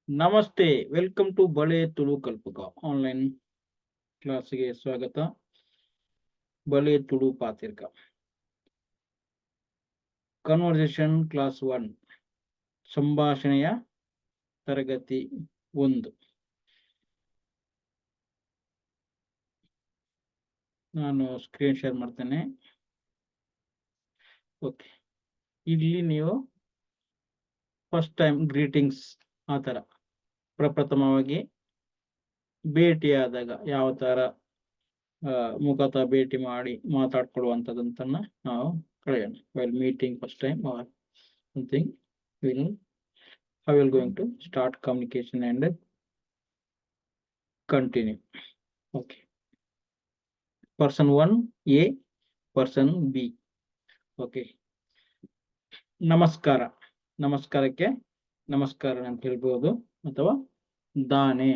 ನಮಸ್ತೆ, welcome to ಬಳೆ Tulu ಕಲ್ಪಕ online ಕ್ಲಾಸ್ಗೆ ಸ್ವಾಗತ. ಬಳೆ ತುಳು ಪಾತಿರ್ಕ ಕನ್ವರ್ಸೇಷನ್ ಕ್ಲಾಸ್ 1 ಸಂಭಾಷಣೆಯ ತರಗತಿ 1. ನಾನು ಸ್ಕ್ರೀನ್ ಶೇರ್ ಮಾಡ್ತೇನೆ. ಓಕೆ, ಇಲ್ಲಿ ನೀವು ಫಸ್ಟ್ ಟೈಮ್ ಗ್ರೀಟಿಂಗ್ಸ್ ಆ ಥರ ಪ್ರಪ್ರಥಮವಾಗಿ ಭೇಟಿಯಾದಾಗ ಯಾವ ಥರ ಮುಖತ ಭೇಟಿ ಮಾಡಿ ಮಾತಾಡ್ಕೊಳ್ಳುವಂಥದ್ದಂತನ್ನ ನಾವು ಕಳೆಯೋಣ. While meeting first time are something, how we are going to start communication and continue. Okay, person 1 A, person B. Okay, ನಮಸ್ಕಾರ. ನಮಸ್ಕಾರಕ್ಕೆ ನಮಸ್ಕಾರ ಅಂತ ಹೇಳ್ಬೋದು, ಅಥವಾ ದಾನೆ,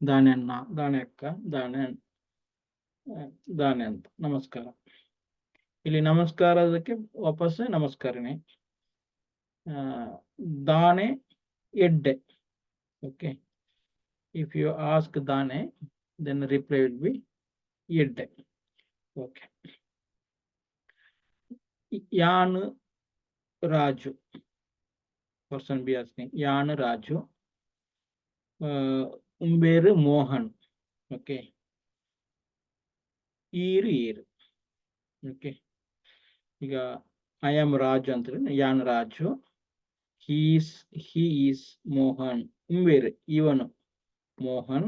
ದಾನೆ ಅಣ್ಣ, ದಾನೆ ಅಕ್ಕ, ದಾನೆ ಅಂತ ನಮಸ್ಕಾರ. ಇಲ್ಲಿ ನಮಸ್ಕಾರದಕ್ಕೆ ವಾಪಸ್ ನಮಸ್ಕಾರನೇ. ದಾನೆ ಎಡ್ಡೆ. Okay, if you ask Dane, then the reply will be Yedde. Okay. Yan Raju. Person be asking. Yan Raju. Umberu Mohan. Okay. Ir. Okay. I am Raju andre. Yan Raju. He is Mohan. Umberu. Even Mohan.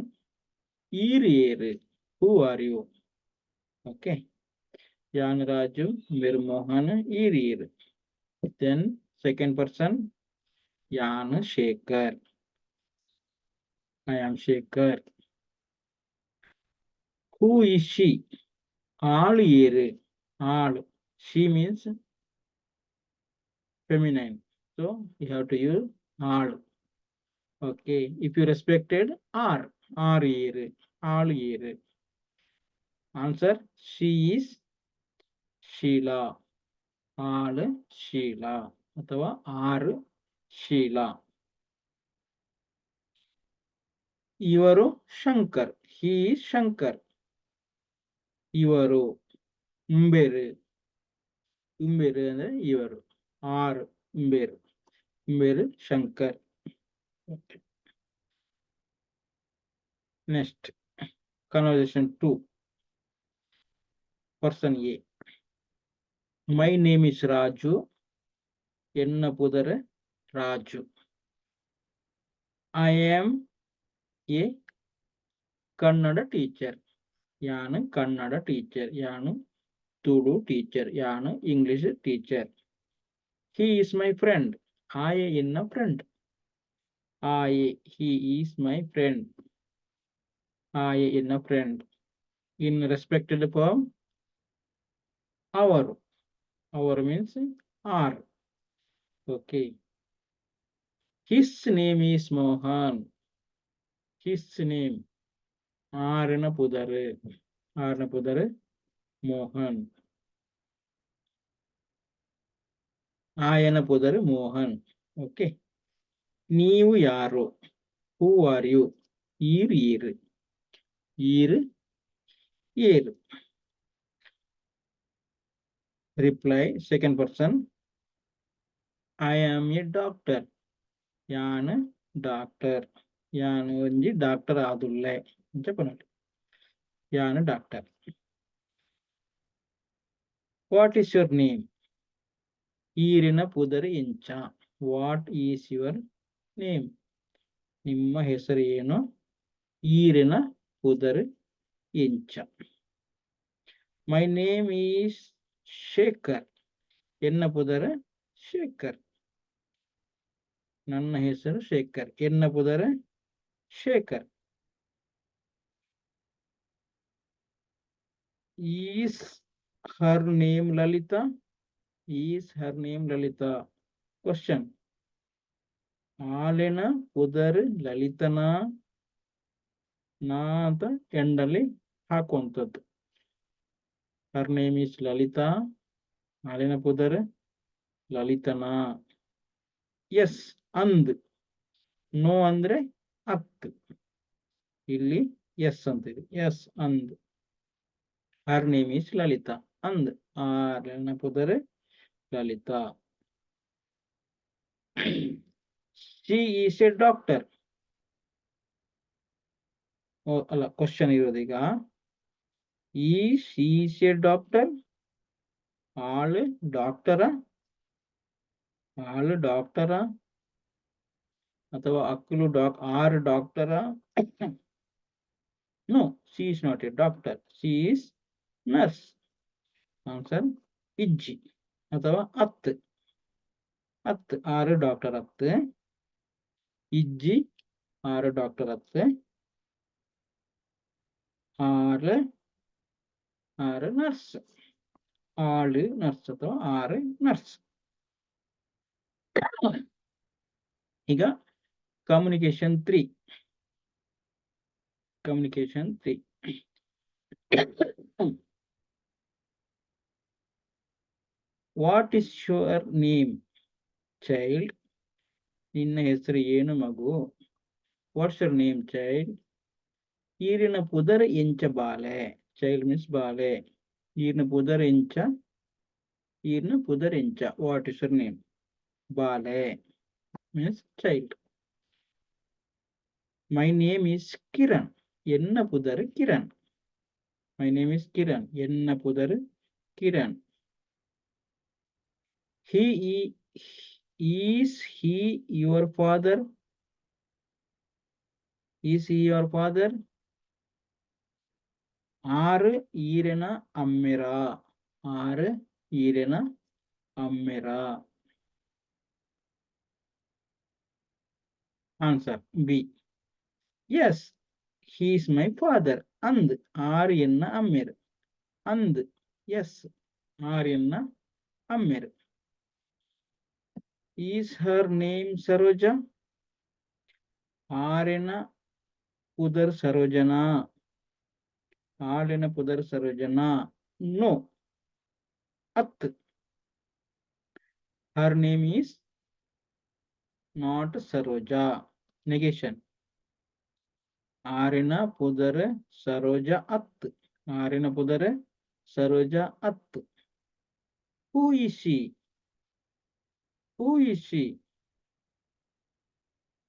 Ir. Who are you? Okay. Yan Raju, Mir Mohan, Ir. Then second person, Yan Shekhar. I am Shekhar. Who is she? All Ir. All. She means feminine. So you have to use all. Okay. If you respected R. R Ir. All Ir. Answer, she is Sheila. All Sheila. ಅಥವಾ R Sheila. ಇವರು Shankar. He is Shankar. ಇವರು ಉಂಬೇರು. ಉಂಬೇರು ಅಂದ್ರೆ ಇವರು. ಆರ್ ಉಂಬೇರು. ಉಂಬೇರು Shankar. Next conversation 2. Person A. My name is Raju. ಎನ್ನ ಪುದರ Raju. I am a Kannada teacher. ಯಾನು ಕನ್ನಡ ಟೀಚರ್. ಯಾನು ತುಳು ಟೀಚರ್. ಯಾನು English teacher. He is my friend. ಆಯ ಎನ್ನ ಫ್ರೆಂಡ್. ಆಯ, he is my friend. ಆಯ ಎನ್ನ ಫ್ರೆಂಡ್. In respected form, ಅವರು. Our means R. Okay. His name is Mohan. His name. Arna Pudare. Arna Pudare. Mohan. Ayana Pudare Mohan. Okay. Neevu yaro. Who are you? Ir. Reply, second person. I am a doctor. Yan doctor. Yan onji doctor adulle. Yan doctor. What is your name? Irina pudari incha. What is your name? Nimma hesaru eno? Irina pudari incha. My name is Shekhar. ಎನ್ನ ಪುದರ ಶೇಖರ್. ನನ್ನ ಹೆಸರು ಶೇಖರ್. ಎನ್ನ ಪುದರ Shekhar. Is her name Lalitha? Is her name Lalitha? Question. ಆಲೆನ ಪುದರ್ ಲಲಿತನ ನಾ ಅಂತ ಎಂಡಲ್ಲಿ ಹಾಕುವಂಥದ್ದು. Her name is Lalitha. ಆಲೆನ ಪುದರ್ ಲಲಿತನ. ಎಸ್ ಅಂದ್. ನೋ ಅಂದ್ರೆ ಅತ್. ಇಲ್ಲಿ ಎಸ್ ಅಂತ ಇದೆ. ಎಸ್ ಅಂದ್. ಹರ್ ನೇಮ್ ಈಸ್ ಲಲಿತಾ ಅಂದ್. ಆರನ ಪುದರ್ Lalitha. She is a doctor. ಅಲ್ಲ, ಕ್ವಶನ್ ಇರೋದೀಗ, ಈ ಶಿ ಈಸ್ ಎ ಡಾಕ್ಟರ್. ಆಳು ಡಾಕ್ಟರ, ಆಳು ಡಾಕ್ಟರ ಅಥವಾ ಅಕ್ಕಲು ಆರು ಡಾಕ್ಟರ? No, she is not a doctor, she is nurse. Answer ಇಜ್ಜಿ ಅಥವಾ ಅತ್. ಅತ್ ಆರು ಡಾಕ್ಟರ್ ಅತ್. ಇಜ್ಜಿ ಆರು ಡಾಕ್ಟರ್ ಅತ್. ಆರು ಆರು ನರ್ಸ್. ಆಳು ನರ್ಸ್ ಅಥವಾ ಆರು ನರ್ಸ್. ಈಗ communication 3. Communication 3. What is your name child? ನಿನ್ನ ಹೆಸರು ಏನು ಮಗು? What's your name child? ಈರಿನ ಪುದರ್ ಎಂಚ ಬಾಲೆ. ಚೈಲ್ಡ್ ಮೀನ್ಸ್ ಬಾಲೆ. ಈರಿನ ಪುದರ್ ಎಂಚ. ಈರಿನ ಪುದರ್ ಎಂಚ. What is your name? ಬಾಲೆ means child. My name is Kiran. Enna pudar Kiran. My name is Kiran. Enna pudar Kiran. Is he your father? Is he your father? Are Irena Ammera. Are Irena Ammera. Answer B. Yes, he is my father. And are enna Ammer. And yes, are enna Ammer. Is her name Saroja? Arena Pudar Sarojana. Arena Pudar Sarojana. No. At. Her name is not Saroja. Negation. Arena Pudar Saroja At. Arena Pudar Saroja At. Who is she? Who is she?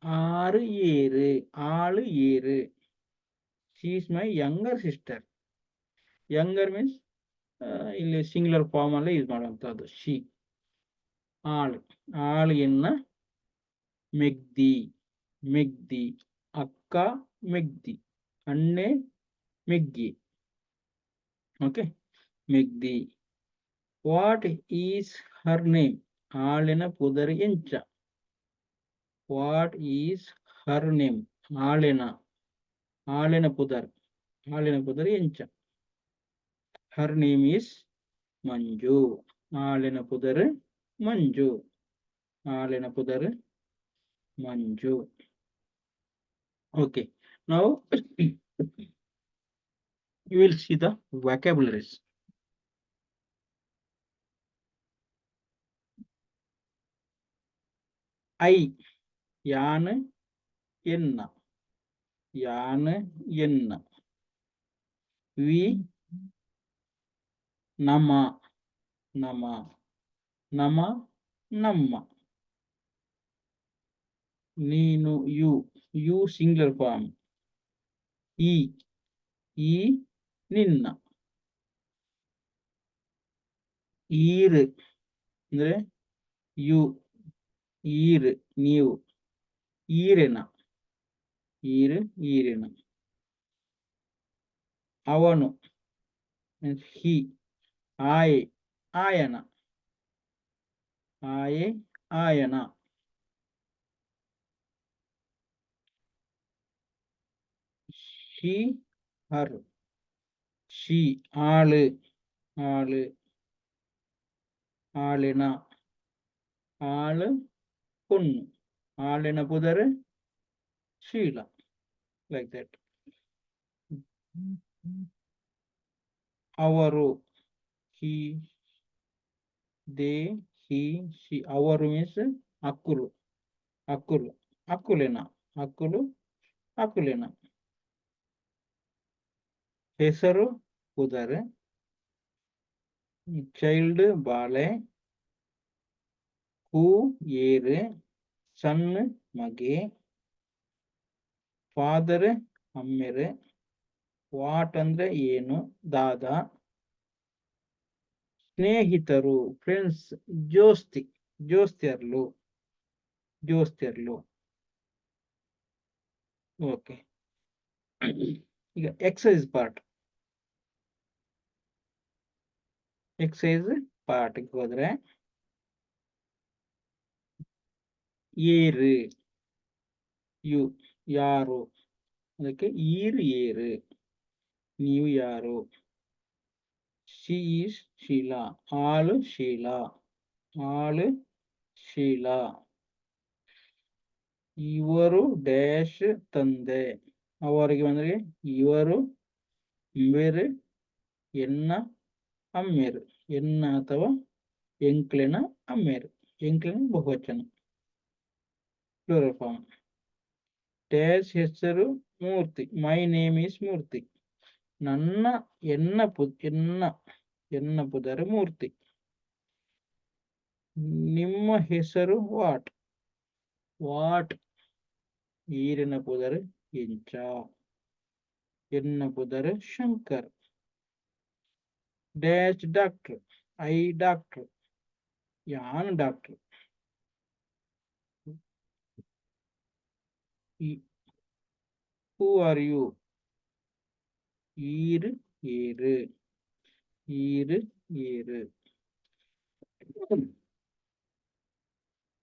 Aru Yeru. Alu Yeru. She is my younger sister. Younger means ಇಲ್ಲಿ singular form ಅಲ್ಲೇ use ಮಾಡುವಂತದ್ದು. She. ಆಳು. ಆಳು ಎನ್ನ ಮೆಗ್ದಿ. ಮೆಗ್ದಿ. ಅಕ್ಕ ಮೆಗ್ದಿ. ಅಣ್ಣೆ ಮೆಗ್ಗಿ. ಓಕೆ, ಮೆಗ್ದಿ. What is her name? ಆಳಿನ ಪುದರ್ ಎಂಚ. What is her name? ಆಳಿನ. ಆಳಿನ ಪುದರ್. ಆಳಿನ ಪುದರ್ ಎಂಚ. ಹರ್ ನೇಮ್ ಈಸ್ ಮಂಜು. ಆಳಿನ ಪುದರ್ ಮಂಜು. ಆಳಿನ ಪುದರ್ ಮಂಜು. Okay, now you will see the vocabularies. I, Yan, Yenna. Yan, Yenna. We, Nama. Nama. Nama, Namma. Neenu, you. You singular form. E, Ninna. Eer, ಅಂದ್ರೆ you. Eer, ನೀವು. ಈರೆನ. ಈರೆನ. ಅವನು means he. ಆಯೆ, ಆಯನ. ಆಯೆ, ಆಯನ. she, her. she, ಆಳು. ಆಳು. ಆಳಿನ. ಆಳು பொண்ணு. ಆಳಿನ ಪುದರ್ ಶೀಲ. like that. ಅವರು. he, they, he, she. ಅವರು means ಅಕ್ಕುಲು. ಅಕ್ಕುಲು. ಅಕ್ಕುಲೇನ. ಅಕ್ಕುಲು ಆಕುಲಿನ. ಹೆಸರು ಪುದರ್. ಚೈಲ್ಡ್ ಬಾಳೆ. ಹೂ ಏರು. ಸಣ್ಣ ಮಗೆ. ಫಾದರ್ ಅಮ್ಮೆರು. ವಾಟ್ ಅಂದ್ರೆ ಏನು, ದಾದ. ಸ್ನೇಹಿತರು ಫ್ರೆಂಡ್ಸ್ ಜೋಸ್ತಿಯರ್ಲು. ಓಕೆ. ಈಗ ಎಕ್ಸೈಸ್ ಪಾರ್ಟ್ ಹೋದ್ರೆ ಏರು ಯಾರು, ಅದಕ್ಕೆ ಈರು ಏರು, ನೀವು ಯಾರು. ಶಿ ಈಸ್ ಶೀಲಾ, ಆಳು ಶೀಲಾ. ಇವರು ಡ್ಯಾಶ್ ತಂದೆ, ಅವರಿಗೆ ಬಂದ್ರೆ ಇವರು ಬೇರೆ ಎನ್ನ ಅಮ್ಮೇರು, ಎನ್ನ ಅಥವಾ ಎಂಕ್ಲೆನ ಅಮ್ಮೇರು, ಎಂಕ್ಲೆನ ಬಹುವಚನ ಪ್ಲೂರಲ್ ಫಾರ್ಮ್. ಡ್ಯಾಶ್ ಹೆಸರು ಮೂರ್ತಿ, ಮೈ ನೇಮ್ ಈಸ್ ಮೂರ್ತಿ, ನನ್ನ ಎನ್ನ ಪುದರ್ ಮೂರ್ತಿ. ನಿಮ್ಮ ಹೆಸರು ವಾಟ್ ಈರಿನ ಪುದರ್ ಇಂಚ, ಎನ್ನ ಪುದರ್ Shankar. Dash doctor, I doctor, ಯಾನ್ ಡಾಕ್ಟರ್. ಹೂ ಆರ್ ಯು, ಈರು ಏರು.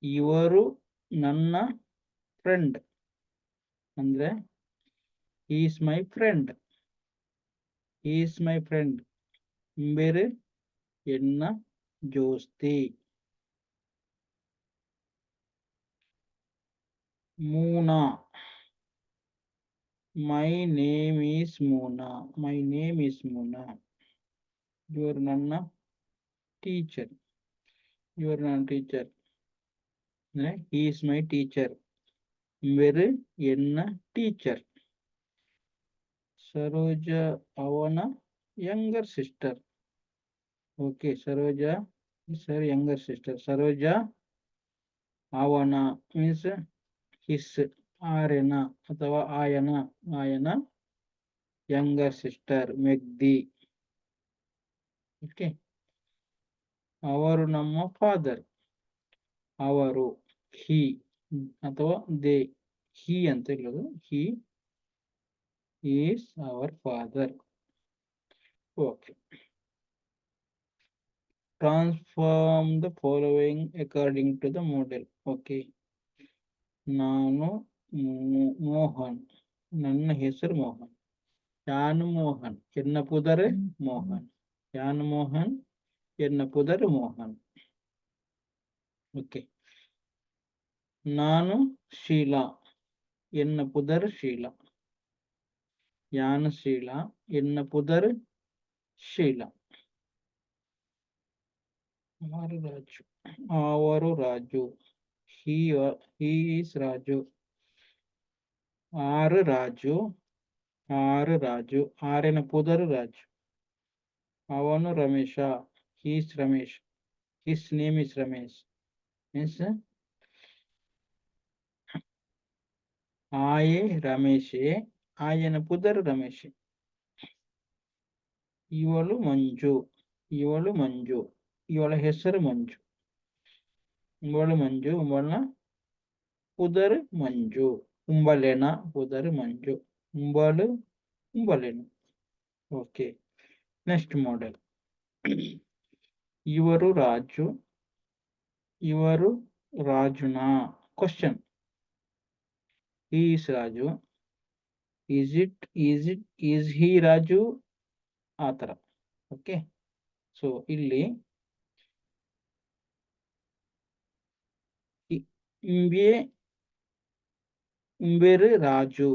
ಇವರು ನನ್ನ ಫ್ರೆಂಡ್ ಅಂದ್ರೆ ಈಸ್ ಮೈ ಫ್ರೆಂಡ್, ಬೇರೆ ಎನ್ನ ಜೋಸ್ತಿ. ಮೂನಾ, ಮೈ ನೇಮ್ ಈಸ್ ಮೂನಾ, ಇವರು ನನ್ನ teacher, he is my teacher, ಬೇರೆ ಎನ್ನ ಟೀಚರ್. ಸರೋಜ ಅವನ younger sister. Okay, Saroja is her younger sister. Saroja ಅವನ ಮೀನ್ಸ್ ಹಿಸ್, ಆರ್ಯನ ಅಥವಾ ಆಯನ ಯಂಗರ್ ಸಿಸ್ಟರ್ ಮೆಗ್ದಿ. ಓಕೆ. ಅವರು ನಮ್ಮ ಫಾದರ್, ಅವರು ಹಿ ಅಥವಾ ದೇ, ಹಿ ಅಂತ ಹೇಳೋದು, he is our father. Okay. Transform the following according to the model. Okay. ನಾನು ಮೋಹನ್, ನನ್ನ ಹೆಸರು ಮೋಹನ್. ಯಾನು ಮೋಹನ್, ಎನ್ನ ಪುದರ್ ಮೋಹನ್. ಯಾನು ಮೋಹನ್, ಎನ್ನ ಪುದರ್ ಮೋಹನ್. ಓಕೆ. ನಾನು ಶೀಲಾ, ಎನ್ನ ಪುದರ್ ಶೀಲಾ. ಯಾನು ಶೀಲಾ, ಎನ್ನ ಪುದರ್ ಶೀಲಾ. ಅವರು ರಾಜು, he is ರಾಜು. ಆರು ರಾಜು, ಆರಿನ ಪುದರ್ ರಾಜು. ಅವನು Ramesh, he is Ramesh, his name is Ramesh. Means ಆಯೆ ರಮೇಶೆ, ಆಯನ ಪುದರ್ ರಮೇಶೆ. ಇವಳು ಮಂಜು, ಇವಳ ಹೆಸರು ಮಂಜು. ಉಂಬಳನ ಪುದರ್ ಮಂಜು. ಉಂಬಲೆನ ಪುದರ್ ಮಂಜು. ಉಂಬಲೆನು. ಓಕೆ. Next model. ಇವರು ರಾಜು, ಇವರು ರಾಜುನ. Question, is Raju, is he Raju, ಆ ತರ. ಓಕೆ. ಸೊ ಇಲ್ಲಿ ಉಂಬೇರು ರಾಜು,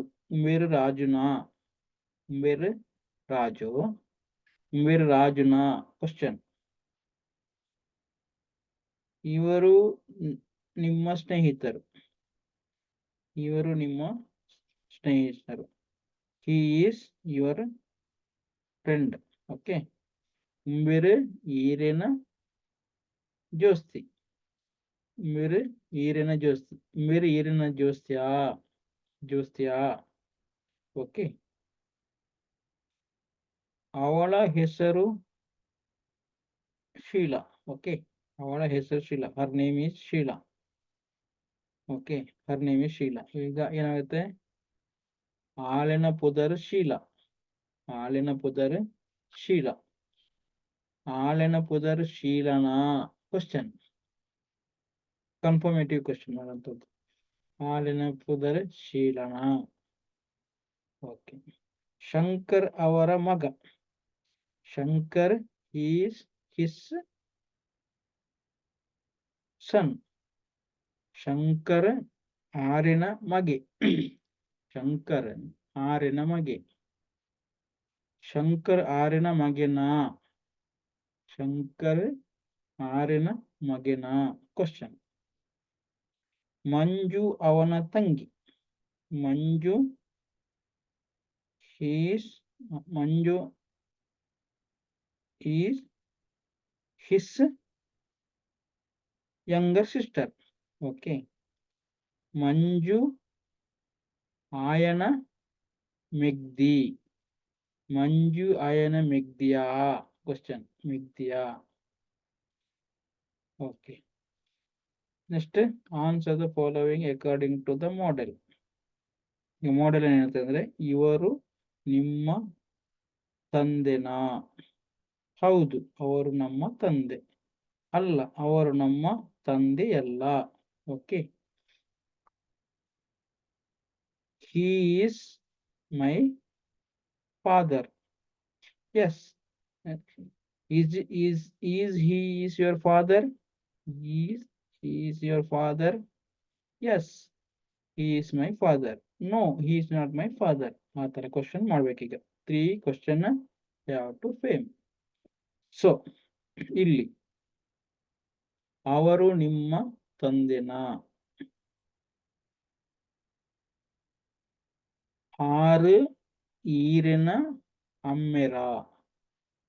ರಾಜುನ, ರಾಜುನ. ಕ್ವಶನ್, ಇವರು ನಿಮ್ಮ ಸ್ನೇಹಿತರು, ಸ್ನೇಹಿತರು. he is your friend. Okay. మీరు ఈరిన జోస్తి. మీరు ఈరిన జోస్తి. మీరు ఈరిన జోస్ತಿయా. ಜೋಸ್ತಿಯಾ. ಓಕೆ. ಅವಳ ಹೆಸರು ಶೀಲಾ. ಓಕೆ. ಅವಳ ಹೆಸರು Sheela. Her name is Sheela. Okay. Her name is Sheela. ಈಗ ಏನಾಗುತ್ತೆ? ಹಾಲಿನ ಪುದರ್ ಶೀಲಾ. ಹಾಲಿನ ಪುದರ್ ಶೀಲಾ. ಹಾಲಿನ ಪುದರ್ ಶೀಲನಾ? ಕ್ವಶನ್. ಕನ್ಫರ್ಮೇಟಿವ್ ಕ್ವಶನ್ ಮಾಡುವಂಥದ್ದು. ಹಾಲಿನ ಪುದರ್ ಶೀಲನಾ? ಓಕೆ. ಶಂಕರ್ ಅವರ ಮಗ. Shankar is his son. Shankar ಆರಿನ ಮಗೆ. ಶಂಕರ್ ಆರಿನ ಮಗೆ. ಶಂಕರ್ ಆರಿನ ಮಗೆನಾ? ಶಂಕರ್ ಆರಿನ ಮಗೆನಾ? ಕ್ವಶನ್. ಮಂಜು ಅವನ ತಂಗಿ. Manju Manju is his younger sister. Okay. Manju ಆಯನ ಮೆಗ್ದಿ. ಮಂಜು ಆಯನ ಮೆಗ್ದಿಯಾ? ಕ್ವಶನ್. ಮೆಗ್ದಿಯಾ. Okay. Next, answer the following according to the model. ಈ ಮಾಡೆಲ್ ಏನ್ ಹೇಳ್ತಾ ಅಂದ್ರೆ, ಇವರು ನಿಮ್ಮ ತಂದೆನಾ? ಹೌದು, ಅವರು ನಮ್ಮ ತಂದೆ. ಅಲ್ಲ, ಅವರು ನಮ್ಮ ತಂದೆಯಲ್ಲ. Okay. he is my father. yes. is he is your father? he is your father? yes, he is my father. no, he is not my father. ಆ ತರ ಕ್ವಶನ್ ಮಾಡ್ಬೇಕೀಗ. 3 ಕ್ವಶನ್ ಯಾವ ಟು ಫೇಮ್. ಸೊ ಇಲ್ಲಿ ಅವರು ನಿಮ್ಮ ತಂದೆನಾ? ಆರು ಈರಿನ ಅಮ್ಮೆರ.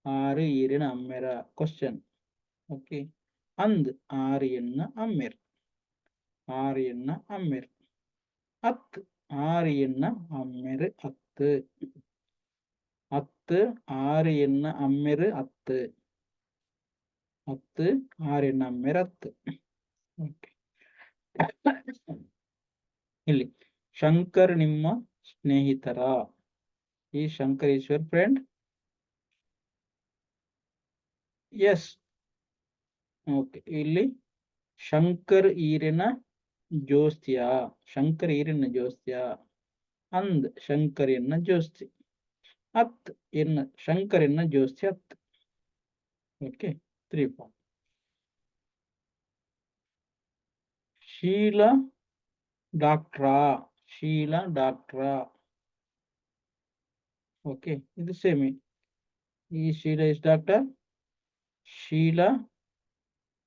ஆறு ஈரின அம்மெர. Question. Okay. ಅಂದ್ ಆರು ಎನ್ನ ಅಮ್ಮೆರ್. ಆರು ಎನ್ನ ಅಮ್ಮೆರ್. ಅತ್ ಆರು ಎನ್ನ ಅಮ್ಮೆರ್ ಅತ್ತು. ಅತ್ತು ಆರು ಎನ್ನ ಅಮ್ಮೆರ್ ಅತ್ತು. ಅತ್ತು ಆರು ಎನ್ನ ಅಮ್ಮೆರ್ ಅತ್ತು. ಓಕೆ. ಇಲ್ಲಿ ಶಂಕರ್ ನಿಮ್ಮ ಸ್ನೇಹಿತರ. ಈ Shankar is your friend? Yes. Okay. ಇಲ್ಲಿ ಶಂಕರ್ ಈರಿನ ಜೋಸ್ತಿಯಾ? ಶಂಕರ್ ಈರಿನ ಜೋಸ್ತಿಯಾ? ಅಂದ್ ಶಂಕರ್ ಎನ್ನ ಜೋಸ್ತಿ. ಅತ್ ಎನ್ನ ಶಂಕರ್ ಎನ್ನ ಜೋಸ್ತಿ ಅತ್. ಓಕೆ. 3 ಪಾಯಿಂಟ್. ಶೀಲಾ ಡಾಕ್ಟ್ರಾ? ಶೀಲಾ ಡಾಕ್ಟ್ರಾ? ಓಕೆ. ಇದು ಸೇಮ್. ಈ ಶೀಲಾ ಇಸ್ ಡಾಕ್ಟರ್. ಶೀಲಾ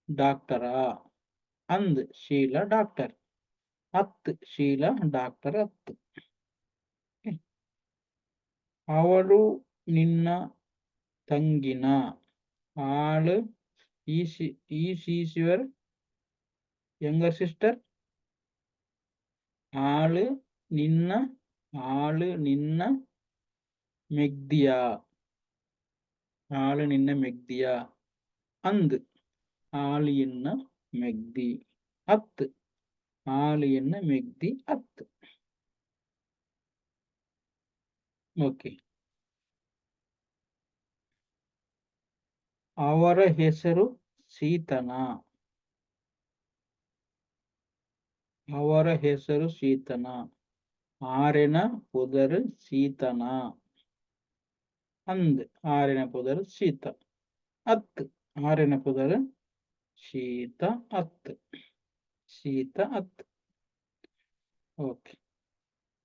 ಡಾಕ್ಟರಾ? ಅಂದ್ ಶೀಲಾ ಡಾಕ್ಟರ್. ಅತ್ ಶೀಲಾ ಡಾಕ್ಟರ್ ಅತ್. ಅವಳು ನಿನ್ನ ತಂಗಿನ? ಆಳು ಈಸ್ ಯುವರ್ ಯಂಗರ್ ಸಿಸ್ಟರ್? ಆಳು ನಿನ್ನ ಮೆಗ್ದಿಯಾ? ಆಳು ನಿನ್ನ ಮೆಗ್ದಿಯಾ? ಅಂದ್ ಆಳು ಎನ್ನ ಮೆಗ್ದಿ. ಅತ್ ಆಳು ಎನ್ನ ಮೆಗ್ದಿ ಅತ್. ಓಕೆ. ಅವರ ಹೆಸರು ಸೀತನಾ? ಅವರ ಹೆಸರು ಸೀತನಾ? ಆರಿನ ಪುದರ್ ಸೀತನಾ? ಅಂದ್ ಆರಿನ ಪುದರ್ ಸೀತ. ಅತ್ ಆರಿನ ಪುದರ್ ಶೀತ ಅತ್. ಶೀತ ಅತ್. ಓಕೆ.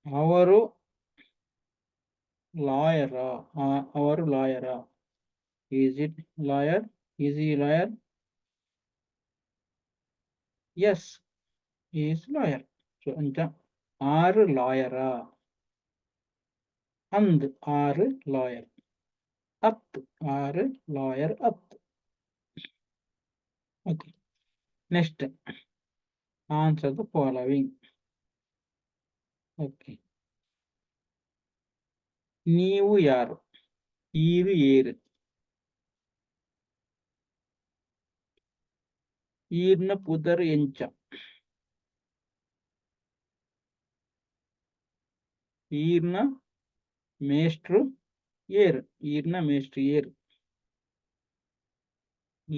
ಅವರು ಲಾಯರಾ? ಅವರು ಲಾಯರಾ? Is it lawyer? Is he lawyer? Yes, is lawyer. So ಅಂತ ಆರು ಲಾಯರಾ? ಅಂದ್ ಆರು ಲಾಯರ್. ಅತ್ ಆರು ಲಾಯರ್ ಅತ್. Okay, next answer the following. Okay, ನೀವು ಯಾರು? ಈರು ಏರು. ಈರ್ನ ಪುದರ್ ಎಂಚ. ಈರ್ನ ಮೇಷ್ಟ್ರು ಏರು. ಈರ್ನ ಮೇಷ್ಟ್ರು ಏರು.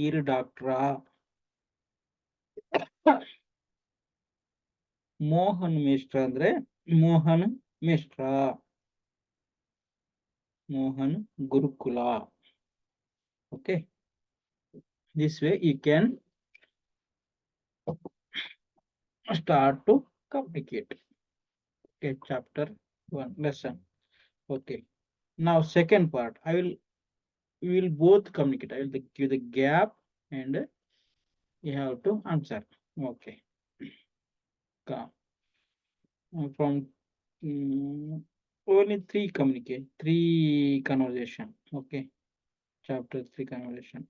ಈರು ಡಾಕ್ಟ್ರಾ? ಮೋಹನ್ ಮೇಷ್ಟ್ರ ಅಂದ್ರೆ ಮೋಹನ್ ಮೇಷ್ಟ್ರ. ಮೋಹನ್ ಗುರುಕುಲ. Okay, this way you can start to communicate. Okay, chapter 1 lesson. Okay, now second part, we will both communicate. I will give the gap and you have to answer. Okay, from only three conversation. Okay, chapter 3 conversation.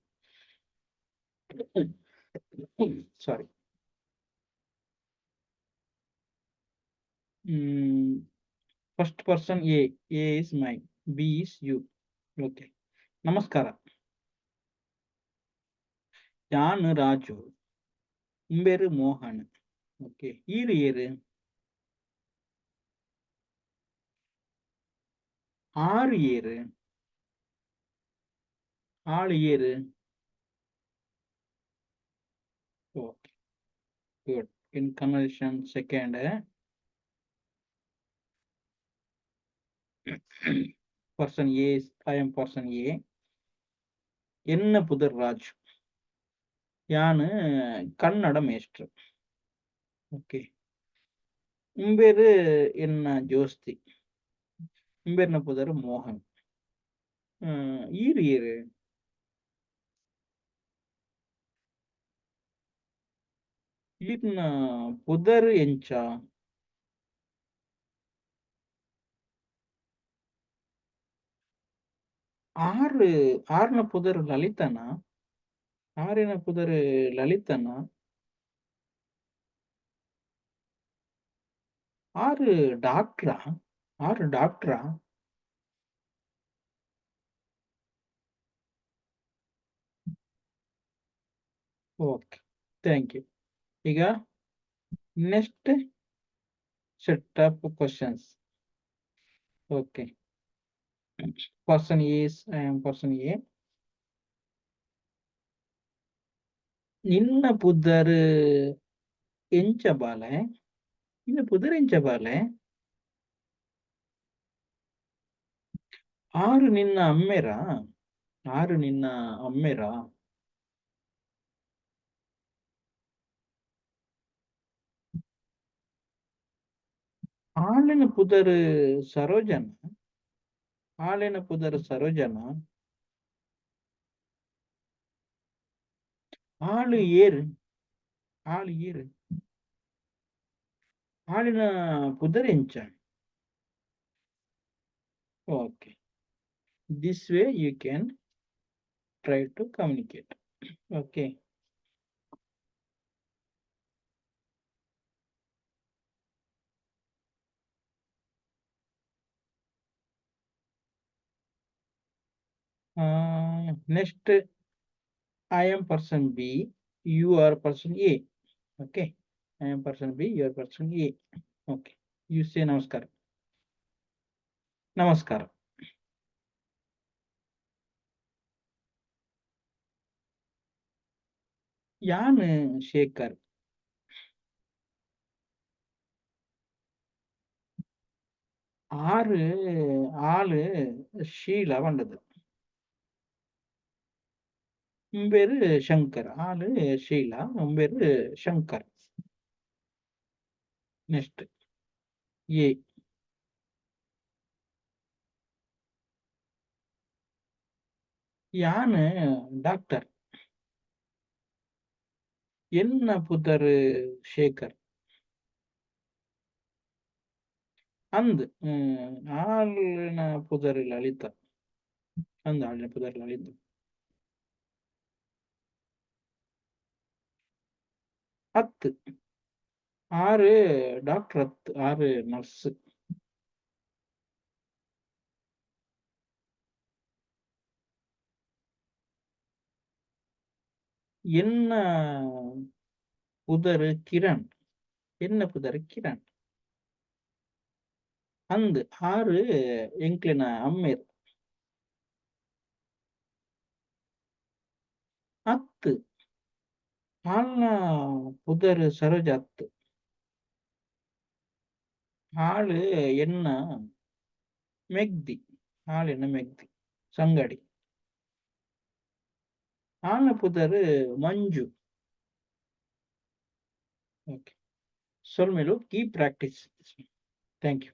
Sorry. First person A is mine, B is you. Okay, ನಮಸ್ಕಾರ. ನಾನು Raju, ಉಂಬೇರು Mohan. Okay, ಈರು ಏರು? ஆறு ஏறு. ஆளு ஏறு. Okay, good. In conversation second, person A is, I am person A. என்ன புதர் Raj. யானு Kannada மேஸ்ட்ரு. Okay, உம்பேரு என்ன ஜோஸ்தி. உம்பேர்ன புதர் மோகன். ಈರು ಏರು? ಈರ್ನ ಪುದರ್ ಎಂಚ. ಆರ್ನ ಪುದರ್ ಲಲಿತನ. ಆರಿನ ಪುದರ್ ಲಲಿತನ. ஆறு டாக்டரா? ஆறு டாக்டரா? Okay, thank you. ಈಗ next set of questions. Okay, person is, I am person A. ನಿನ್ನ ಪುದರ್ ಎಂಚ ಬಾಲೆ. ನಿನ್ನ ಪುದರ್ ಎಂಚ ಬಾಲೆ. ಆರು ನಿನ್ನ ಅಮ್ಮೆರಾ? ಆರು ನಿನ್ನ ಅಮ್ಮೆರಾ? ಆಳಿನ ಪುದರ್ ಸರೋಜನ. ಆಳಿನ ಪುದರ್ ಸರೋಜನ. ஆளு ஏறு. ஆளு ஏறு. ஆಳಿನ ಪುದರ್ ಎಂಚ. Okay, this way you can try to communicate. Okay, next, I am person B, you are person A. Okay, I am person B, you are person A. Okay, you say namaskar. Namaskar. ಯಾನು ಶೇಖರ್. ஆறு ஆளு ஷீலா வந்தது. உன் பேரு சங்கர். ஆளு ஷீலா, உன் பேரு Shankar. Next ஏ. யானு doctor. என்ன புதரு ಶೇಖರ್. ಅಂದ್ ಹಾಲಿನ ಪುದರಿಲ್ಲ ಅಳಿತ ಅಂದ್ ಹಾಲಿನ ಪುದರಿಲ್ಲ ಅಳಿತ. ಹತ್ತು ஆறு டாக்டர் ಹತ್ತು, ஆறு ನರ್ಸ್. என்ன புதரு கிரண், என்ன புதரு கிரண். ಅಂದ್ ಆರು ಎಂಕ್ಲಿನ ಅಮ್ಮೇರ್. ಹತ್ತು ಹಾಲ್ನ ಪುದರ್ ಸರೋಜ ಹತ್ತು. ಹಾಳು ಎನ್ನ ಮೆಗ್ದಿ, ಹಾಳೆನ್ನ ಮೆಗ್ದಿ ಸಂಗಡಿ. ಹಾಲ್ನ ಪುದರ್ ಮಂಜು. ಓಕೆ. ಸೊಲ್ಮೇಲು ಕೀಪ್ ಪ್ರಾಕ್ಟೀಸ್. Thank you.